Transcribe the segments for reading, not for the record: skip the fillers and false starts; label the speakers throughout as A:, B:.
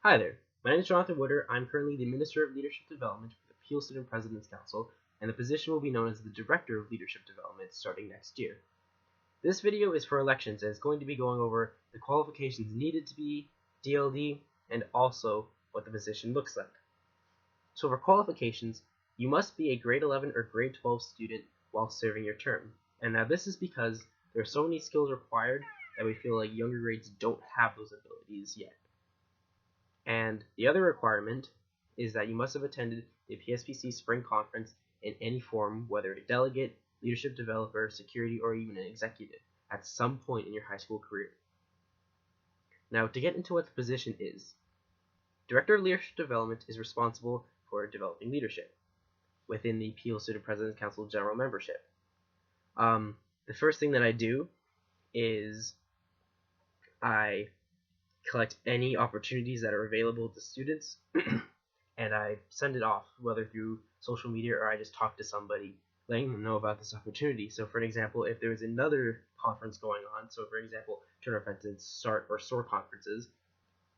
A: Hi there, my name is Jonathan Wooder. I'm currently the Minister of Leadership Development for the Peel Student President's Council, and the position will be known as the Director of Leadership Development starting next year. This video is for elections and it's going to be going over the qualifications needed to be DLD and also what the position looks like. So for qualifications, you must be a grade 11 or grade 12 student while serving your term. And now this is because there are so many skills required that we feel like younger grades don't have those abilities yet. And the other requirement is that you must have attended the PSPC Spring Conference in any form, whether a delegate, leadership developer, security, or even an executive, at some point in your high school career. Now, to get into what the position is, Director of Leadership Development is responsible for developing leadership within the Peel Student President's Council general membership. The first thing that I do is I collect any opportunities that are available to students and I send it off, whether through social media or I just talk to somebody letting them know about this opportunity. So for example, if there's another conference going on, so for example, Turner Fenton's START or SOAR conferences,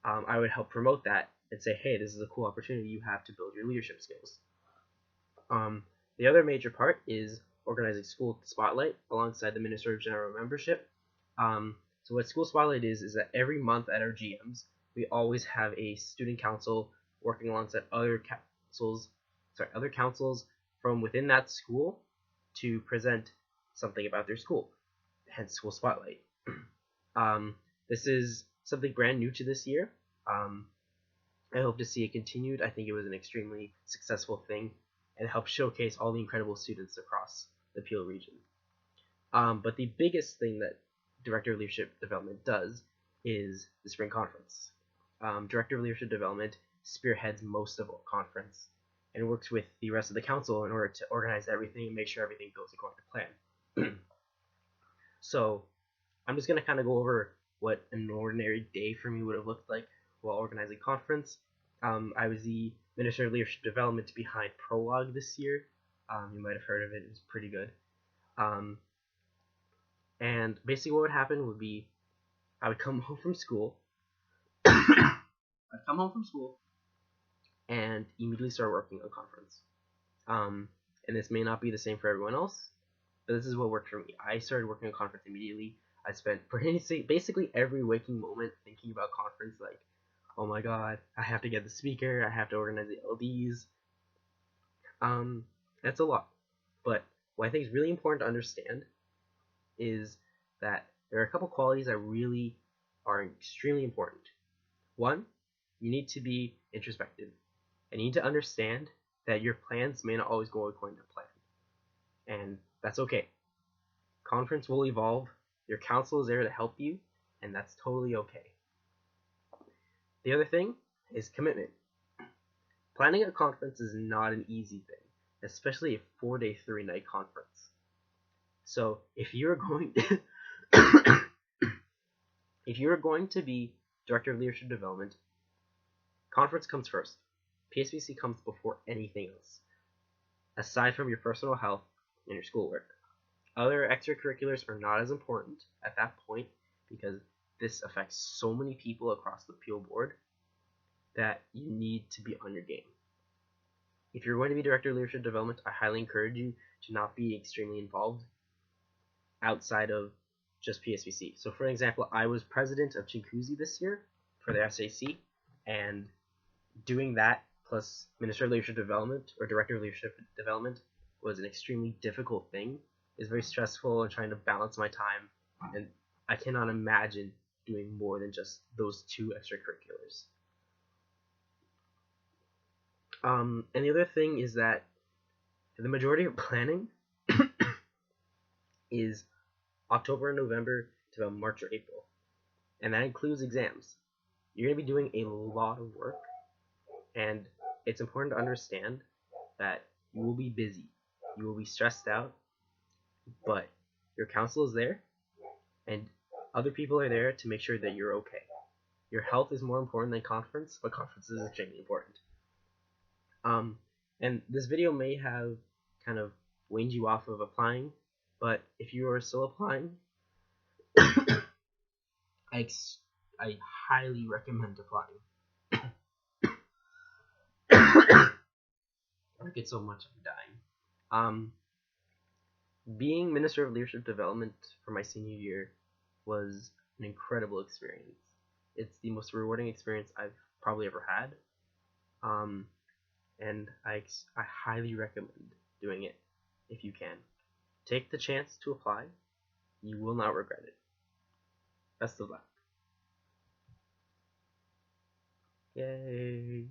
A: I would help promote that and say, hey, this is a cool opportunity you have to build your leadership skills. The other major part is organizing School Spotlight alongside the Minister of General Membership. So what School Spotlight is that every month at our GMs, we always have a student council working alongside other councils from within that school to present something about their school, hence School Spotlight. This is something brand new to this year. I hope to see it continued. I think it was an extremely successful thing and helped showcase all the incredible students across the Peel region. But the biggest thing that Director of Leadership Development does is the Spring Conference. Director of Leadership Development spearheads most of the conference and works with the rest of the council in order to organize everything and make sure everything goes according to plan. So I'm just going to kind of go over what an ordinary day for me would have looked like while organizing conference. I was the Minister of Leadership Development behind Prologue this year. You might have heard of it. It was pretty good. And basically what would happen would be I would come home from school. And immediately start working on conference. And this may not be the same for everyone else, but this is what worked for me. I started working on conference immediately. I spent basically every waking moment thinking about conference, like, oh my god, I have to get the speaker, I have to organize the LDs. That's a lot. But what I think is really important to understand is that there are a couple qualities that really are extremely important. One, you need to be introspective, and you need to understand that your plans may not always go according to plan, and that's okay. Conference will evolve, your council is there to help you, and that's totally okay. The other thing is commitment. Planning a conference is not an easy thing, especially a 4-day, 3-night conference. So if you're going to be Director of Leadership Development, conference comes first. PSPC comes before anything else, aside from your personal health and your schoolwork. Other extracurriculars are not as important at that point because this affects so many people across the Peel board that you need to be on your game. If you're going to be Director of Leadership Development, I highly encourage you to not be extremely involved outside of just PSPC. So for example, I was president of Chinguacousy this year for the SAC, and doing that plus Minister of Leadership Development or Director of Leadership Development was an extremely difficult thing. It's very stressful and trying to balance my time, and I cannot imagine doing more than just those 2 extracurriculars. And the other thing is that the majority of planning is October and November to about March or April, and that includes exams. You're going to be doing a lot of work, and it's important to understand that you will be busy, you will be stressed out, but your council is there, and other people are there to make sure that you're okay. Your health is more important than conference, but conference is extremely important. And this video may have kind of weaned you off of applying, but if you are still applying, I highly recommend applying. like it so much I'm dying. Being Minister of Leadership Development for my senior year was an incredible experience. It's the most rewarding experience I've probably ever had, and I highly recommend doing it if you can. Take the chance to apply. You will not regret it. Best of luck. Yay!